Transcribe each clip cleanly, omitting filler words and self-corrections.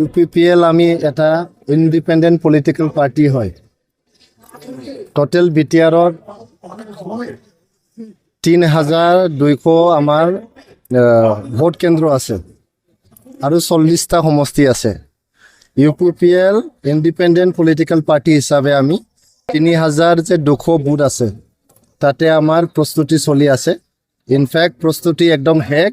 UPPL আমি এটা independent political party হয় টোটাল বিটিআৰৰ ৩,২০০ আমাৰ ভোট কেন্দ্ৰ আছে আৰু ৪০টা সমষ্টি আছে UPPL ইন্ডিপেন্ডেন্ট পলিটিক্যাল পাৰ্টি হিসাবে আমি ৩,২০০ বুথ আছে তাতে আমাৰ প্ৰস্তুতি চলি আছে ইনফ্যাক্ট প্ৰস্তুতি একদম শেষ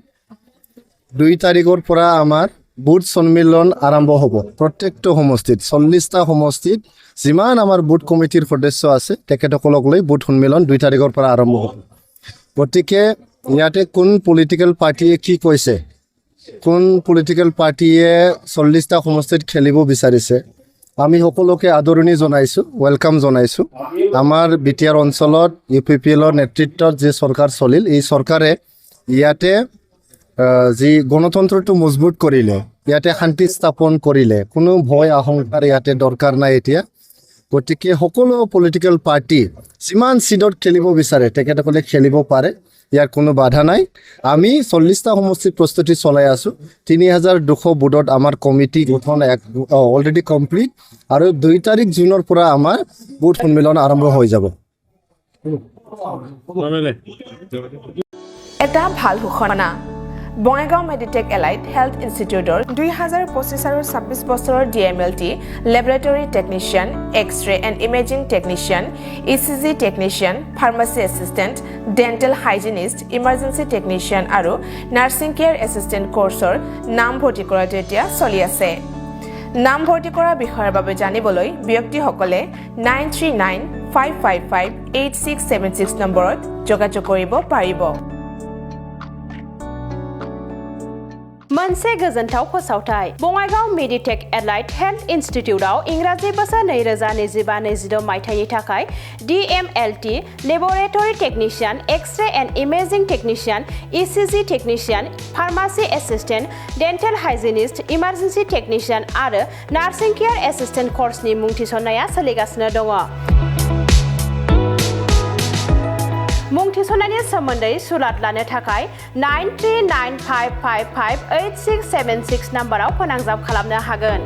2 তাৰিখৰ পৰা আমাৰ বুথ সন্মিলন আৰম্ভ হ'ব প্ৰত্যেকটো সমষ্টিত ৪০টা সমষ্টিত যিমান আমাৰ বুথ কমিটিৰ সদস্য আছে তেখেতসকলক লৈ বুথ সন্মিলন 2 তাৰিখৰ পৰা আৰম্ভ হ'ব গতিকে ইয়াতে কোন পলিটিক্যাল পাৰ্টিয়ে কি কৈছে কোন পলিটিক্যাল পাৰ্টিয়ে ৪০টা সমষ্টিত খেলিব বিচাৰিছে আমি সকলোকে আদৰণি জনাইছো ওয়েলকাম জনাইছো আমাৰ বিটিআৰ অঞ্চলত UPPLৰ নেতৃত্বত যে চৰকাৰ চলিল এই চৰকাৰে ইয়াতে যি গণতন্ত্ৰটো মজবুত কৰিলে ইয়াতে শান্তি স্থাপন কৰিলে কোনো ভয় আশংকাৰ ইয়াতে দৰকাৰ নাই এতিয়া গতিকে সকলো পলিটিক্যাল পাৰ্টি যিমান সিটত খেলিব বিচাৰে তেখেতসকলে খেলিব পাৰে ইয়াৰ কোনো বাধা নাই আমি ৪০টা সমষ্টিৰ প্ৰস্তুতি চলাই আছো ৩,২০০ বুথত আমাৰ কমিটি গঠন অলৰেডি কমপ্লিট আৰু 2 তাৰিখ জুনৰ পৰা আমাৰ বুথ সন্মিলন আৰম্ভ হৈ যাব এটা ভাল ঘোষণা বঙাইগাঁও মেডিটেক এলাইড হেল্থ ইনষ্টিটিউটৰ 2025 আৰু 26 বছৰৰ DMLT laboratory technician x ray and imaging technician ECG technician pharmacy assistant dental hygienist emergency technician আৰু নাৰ্ছিং কেয়াৰ এছিষ্টেণ্ট কোৰ্চৰ নাম ভৰ্তি কৰাটো এতিয়া চলি আছে নাম ভৰ্তি কৰা বিষয়ৰ বাবে জানিবলৈ ব্যক্তিসকলে 9395558676 নম্বৰত যোগাযোগ কৰিব পাৰিব मोनसे गोजोनथाव फोसावथाय बङाइगाव मेडिटेक एलाइड हेल्थ इन्स्टिट्यूटआव इंराजि बोसोर 2025-26 मायथाइनि थाखाय DMLT laboratory technician X-ray and imaging technician ECG technician pharmacy assistant dental hygienist emergency technician आरो नार्सिं केयार एसिस्टेंट कोर्सनि मुं थिसननाया सोलिगासिनो दङ मुं थिसननायनि सोमोन्दै सुलाद लानो थाखाय 9395558676 नाम्बाराव फोनांजाब खालामनो हागोन